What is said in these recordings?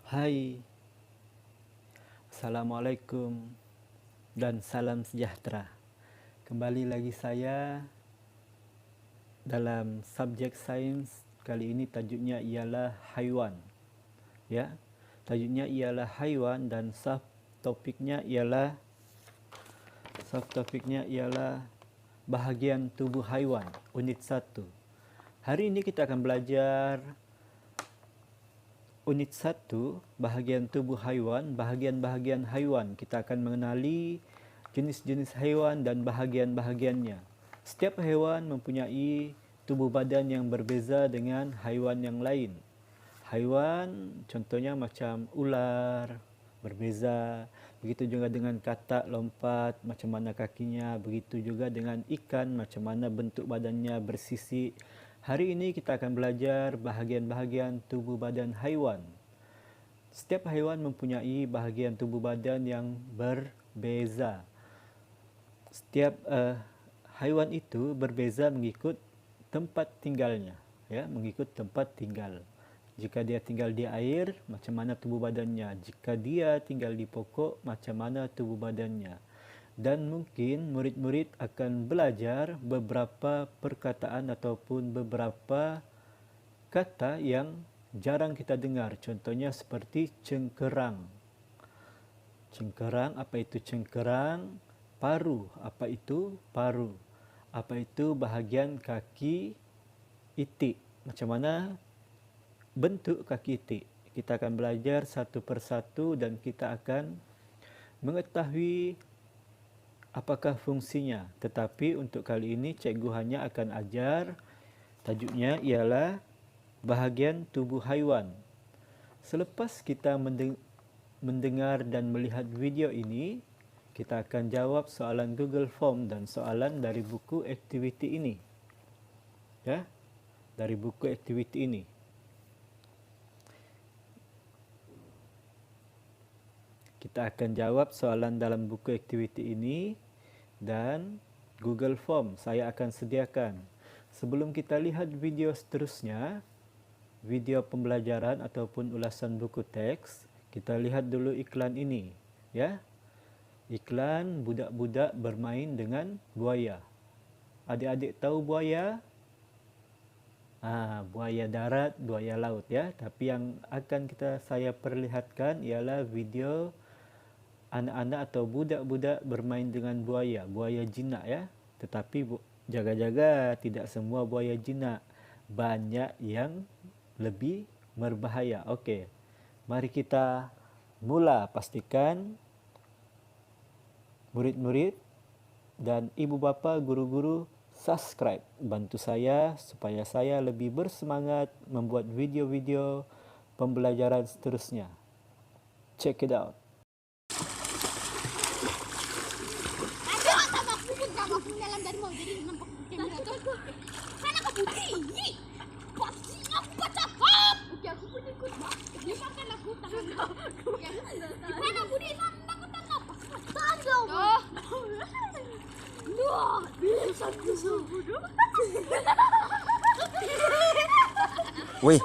Hai, Assalamualaikum dan salam sejahtera. Kembali lagi saya dalam subjek sains. Kali ini tajuknya ialah haiwan. Ya, tajuknya ialah haiwan dan subtopiknya ialah bahagian tubuh haiwan, unit 1. Hari ini kita akan belajar Unit 1, bahagian tubuh haiwan, bahagian-bahagian haiwan. Kita akan mengenali jenis-jenis haiwan dan bahagian-bahagiannya. Setiap haiwan mempunyai tubuh badan yang berbeza dengan haiwan yang lain. Haiwan contohnya macam ular, berbeza. Begitu juga dengan katak lompat, macam mana kakinya. Begitu juga dengan ikan, macam mana bentuk badannya bersisik. Hari ini kita akan belajar bahagian-bahagian tubuh badan haiwan. Setiap haiwan mempunyai bahagian tubuh badan yang berbeza. Setiap haiwan itu berbeza mengikut tempat tinggalnya, ya, mengikut tempat tinggal. Jika dia tinggal di air, macam mana tubuh badannya? Jika dia tinggal di pokok, macam mana tubuh badannya? Dan mungkin murid-murid akan belajar beberapa perkataan ataupun beberapa kata yang jarang kita dengar. Contohnya seperti cengkerang. Cengkerang, apa itu cengkerang? Paru, apa itu paru? Apa itu bahagian kaki itik? Macam mana bentuk kaki itik? Kita akan belajar satu persatu dan kita akan mengetahui apakah fungsinya. Tetapi untuk kali ini cikgu hanya akan ajar, tajuknya ialah bahagian tubuh haiwan. Selepas kita mendengar dan melihat video ini, kita akan jawab soalan Google Form dan soalan dari buku aktiviti ini. Ya, dari buku aktiviti ini. Kita akan jawab soalan dalam buku aktiviti ini dan Google Form saya akan sediakan. Sebelum kita lihat video seterusnya, video pembelajaran ataupun ulasan buku teks, kita lihat dulu iklan ini, ya. Iklan budak-budak bermain dengan buaya. Adik-adik tahu buaya? Buaya darat, buaya laut, ya. Tapi yang akan saya perlihatkan ialah video anak-anak atau budak-budak bermain dengan buaya, buaya jinak, ya. Tetapi jaga-jaga, tidak semua buaya jinak. Banyak yang lebih berbahaya. Okey. Mari kita mula. Pastikan murid-murid dan ibu bapa, guru-guru subscribe. Bantu saya supaya saya lebih bersemangat membuat video-video pembelajaran seterusnya. Check it out. Dalam dari mau jadi nampak kamera tuh. Sana ke Budi. Pasti apa cakap? Oke, aku pun ikut, Mak. Dia makan aku tahan. Mana Budi sana aku tahan apa? Tahan dong. Wah, bisa bodoh. Weh,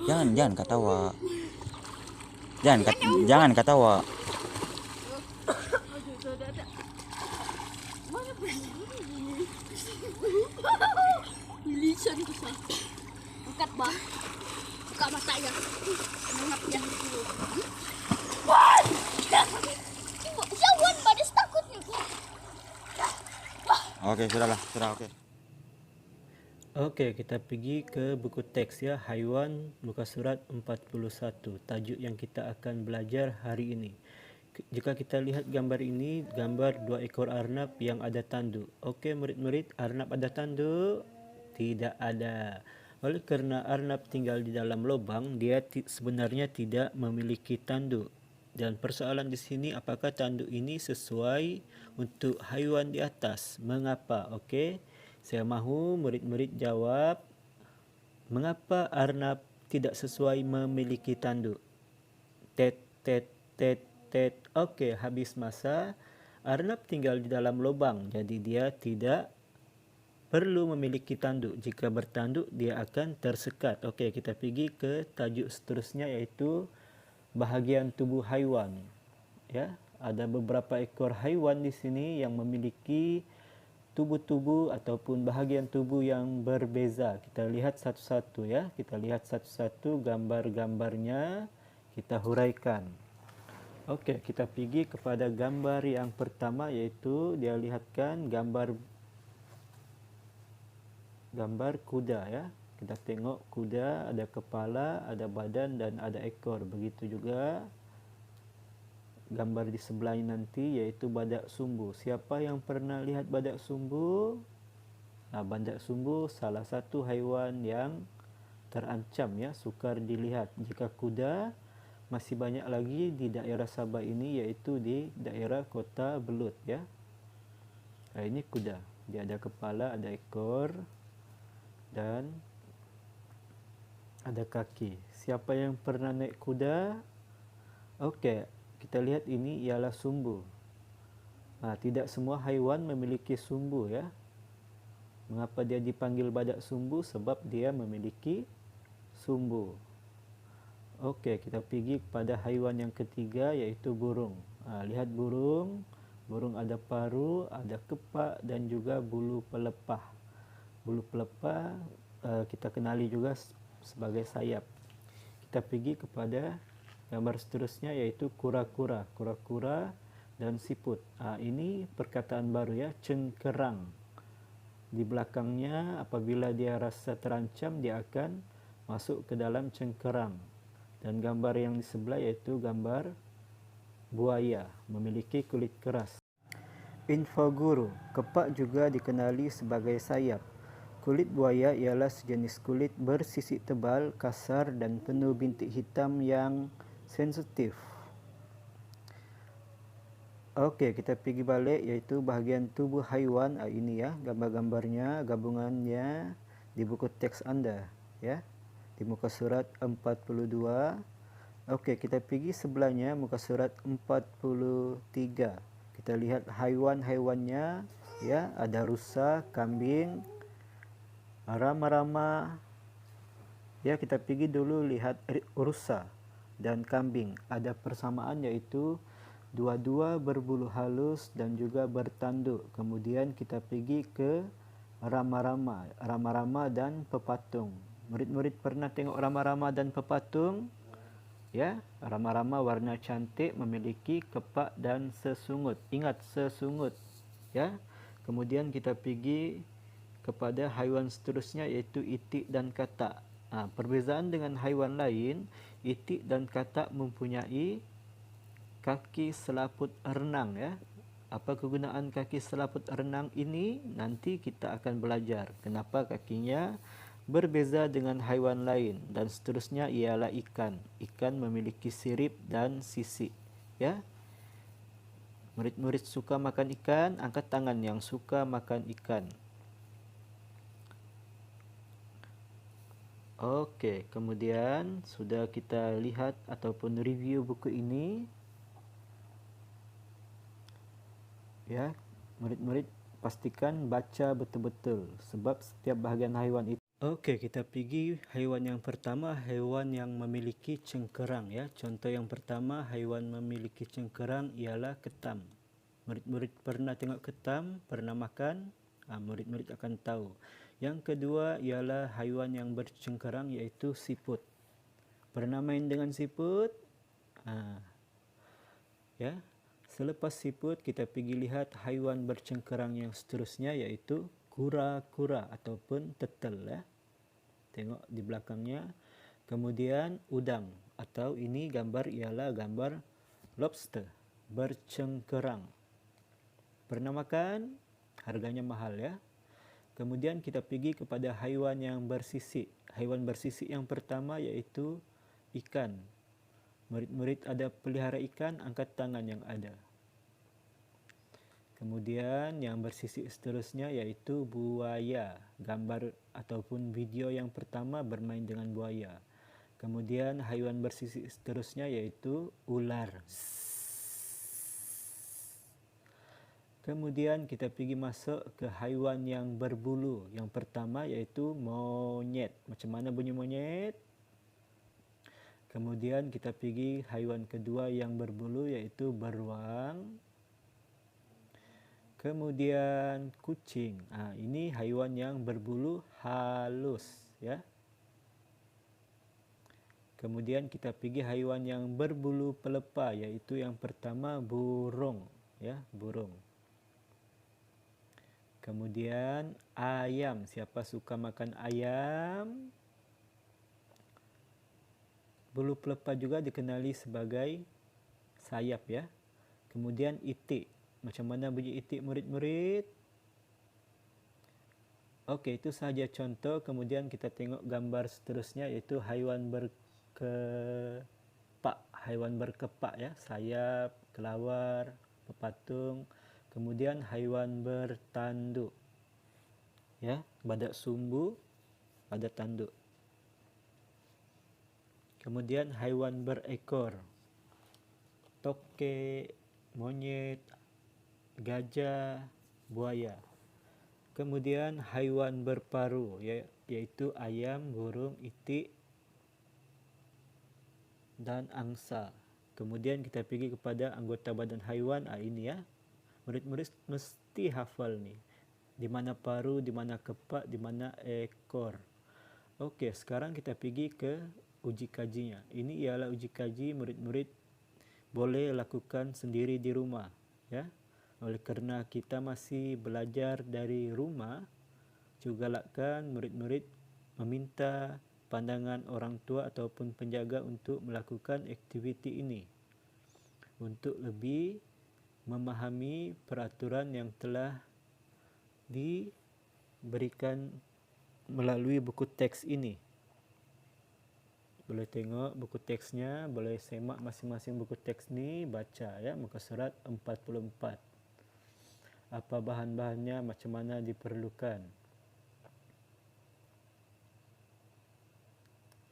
jangan ketawa. Jangan ketawa. Lisan tu sah. Angkat bang. Buka matanya. Mengap yang dulu. Wah! Jauhan pada takutnya. Oke, sudah oke. Okey, kita pergi ke buku teks, ya, haiwan, muka surat 41. Tajuk yang kita akan belajar hari ini. Jika kita lihat gambar ini, gambar 2 ekor arnab yang ada tanduk. Okey murid-murid, arnab ada tanduk? Tidak ada. Oleh kerana arnab tinggal di dalam lubang, dia sebenarnya tidak memiliki tanduk. Dan persoalan di sini, apakah tanduk ini sesuai untuk haiwan di atas? Mengapa? Okey. Saya mahu murid-murid jawab, mengapa arnab tidak sesuai memiliki tanduk? Tet. Okey, habis masa. Arnab tinggal di dalam lubang, jadi dia tidak perlu memiliki tanduk. Jika bertanduk, dia akan tersekat. Okey, kita pergi ke tajuk seterusnya iaitu bahagian tubuh haiwan. Ya, ada beberapa ekor haiwan di sini yang memiliki tubuh-tubuh ataupun bahagian tubuh yang berbeza. Kita lihat satu-satu ya. Kita lihat satu-satu gambar-gambarnya, kita huraikan. Okey, kita pergi kepada gambar yang pertama, iaitu dia lihatkan gambar kuda ya. Kita tengok kuda, ada kepala, ada badan dan ada ekor. Begitu juga gambar di sebelah nanti, iaitu badak sumbu. Siapa yang pernah lihat badak sumbu? Badak sumbu salah satu haiwan yang terancam ya, sukar dilihat. Jika kuda, masih banyak lagi di daerah Sabah ini, iaitu di daerah Kota Belud ya. Ini kuda. Dia ada kepala, ada ekor dan ada kaki. Siapa yang pernah naik kuda? Okey, kita lihat ini ialah sumbu. Tidak semua haiwan memiliki sumbu ya. Mengapa dia dipanggil badak sumbu? Sebab dia memiliki sumbu. Okey, kita pergi kepada haiwan yang ketiga, iaitu burung. Lihat burung. Burung ada paruh, ada kepak dan juga bulu pelepah. Bulu pelepah kita kenali juga sebagai sayap. Kita pergi kepada gambar seterusnya, iaitu kura-kura. Kura-kura dan siput. Ini perkataan baru ya, cengkerang. Di belakangnya, apabila dia rasa terancam, dia akan masuk ke dalam cengkerang. Dan gambar yang di sebelah iaitu gambar buaya, memiliki kulit keras. Info guru, kepak juga dikenali sebagai sayap. Kulit buaya ialah sejenis kulit bersisik tebal, kasar dan penuh bintik hitam yang sensitif. Okey, kita pergi balik, iaitu bahagian tubuh haiwan. Ini ya, gambar-gambarnya, gabungannya di buku teks anda ya, di muka surat 42. Okey, kita pergi sebelahnya, muka surat 43. Kita lihat haiwan-haiwannya ya, ada rusa, kambing, rama-rama. Ya, kita pergi dulu lihat rusa dan kambing. Ada persamaan, iaitu dua-dua berbulu halus dan juga bertanduk. Kemudian kita pergi ke rama-rama dan pepatung. Murid-murid pernah tengok rama-rama dan pepatung? Ya, rama-rama warna cantik, memiliki kepak dan sesungut. Ingat, sesungut. Ya. Kemudian kita pergi kepada haiwan seterusnya, iaitu itik dan katak. Perbezaan dengan haiwan lain, itik dan katak mempunyai kaki selaput renang ya. Apa kegunaan kaki selaput renang ini? Nanti kita akan belajar kenapa kakinya berbeza dengan haiwan lain. Dan seterusnya ialah ikan. Ikan memiliki sirip dan sisik ya. Murid-murid suka makan ikan, angkat tangan yang suka makan ikan. Okey, kemudian sudah kita lihat ataupun review buku ini. Ya, murid-murid pastikan baca betul-betul sebab setiap bahagian haiwan itu. Okey, kita pergi haiwan yang pertama, haiwan yang memiliki cengkerang ya. Contoh yang pertama, haiwan memiliki cengkerang ialah ketam. Murid-murid pernah tengok ketam, pernah makan? Murid-murid akan tahu. Yang kedua ialah haiwan yang bercengkerang, iaitu siput. Pernah main dengan siput? Ya. Selepas siput, kita pergi lihat haiwan bercengkerang yang seterusnya, iaitu kura-kura ataupun tetel ya. Tengok di belakangnya. Kemudian udang, atau ini gambar ialah gambar lobster bercengkerang. Pernah makan? Harganya mahal ya. Kemudian kita pergi kepada haiwan yang bersisik. Haiwan bersisik yang pertama iaitu ikan. Murid-murid ada pelihara ikan, angkat tangan yang ada. Kemudian yang bersisik seterusnya iaitu buaya. Gambar ataupun video yang pertama bermain dengan buaya. Kemudian haiwan bersisik seterusnya iaitu ular. Kemudian kita pergi masuk ke haiwan yang berbulu. Yang pertama iaitu monyet. Macam mana bunyi monyet? Kemudian kita pergi haiwan kedua yang berbulu iaitu beruang. Kemudian kucing. Ini haiwan yang berbulu halus, ya. Kemudian kita pergi haiwan yang berbulu pelepah iaitu yang pertama burung, ya, burung. Kemudian ayam. Siapa suka makan ayam? Bulu pelepah juga dikenali sebagai sayap, ya. Kemudian itik. Macam mana bunyi itik, murid-murid? Okey, itu sahaja contoh. Kemudian kita tengok gambar seterusnya iaitu haiwan berkepak. Haiwan berkepak, ya. Sayap, kelawar, pepatung. Kemudian haiwan bertanduk. Ya, badak sumbu, badak tanduk. Kemudian haiwan berekor. Tokek, monyet, gajah, buaya. Kemudian haiwan berparuh iaitu ayam, burung, itik dan angsa. Kemudian kita pergi kepada anggota badan haiwan. Ini, ya. Murid-murid mesti hafal ni. Di mana paruh, di mana kepak, di mana ekor. Okey, sekarang kita pergi ke uji kajinya. Ini ialah uji kaji murid-murid boleh lakukan sendiri di rumah, ya. Oleh kerana kita masih belajar dari rumah, juga galakkan murid-murid meminta pandangan orang tua ataupun penjaga untuk melakukan aktiviti ini untuk lebih memahami peraturan yang telah diberikan melalui buku teks ini. Boleh tengok buku teksnya, boleh semak masing-masing buku teks ni, baca, ya, muka surat 44. Apa bahan-bahannya, macam mana diperlukan.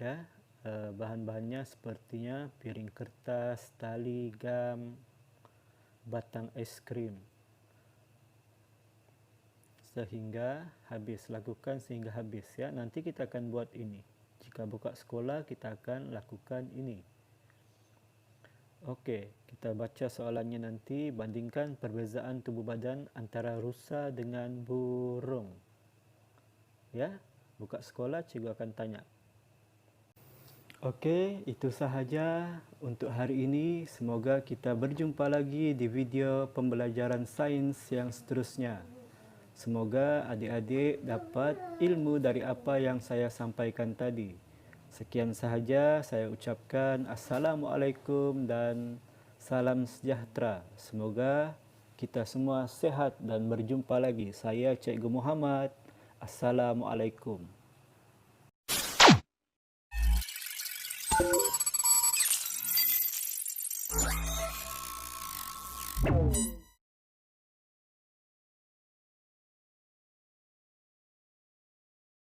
Ya, bahan-bahannya sepertinya piring kertas, tali, gam, batang es krim. Sehingga habis, lakukan sehingga habis, ya. Nanti kita akan buat ini. Jika buka sekolah, kita akan lakukan ini. Okey, kita baca soalannya nanti. Bandingkan perbezaan tubuh badan antara rusa dengan burung. Ya, buka sekolah, cikgu akan tanya. Okey, itu sahaja untuk hari ini. Semoga kita berjumpa lagi di video pembelajaran sains yang seterusnya. Semoga adik-adik dapat ilmu dari apa yang saya sampaikan tadi. Sekian sahaja, saya ucapkan Assalamualaikum dan salam sejahtera. Semoga kita semua sehat dan berjumpa lagi. Saya Cikgu Muhammad. Assalamualaikum.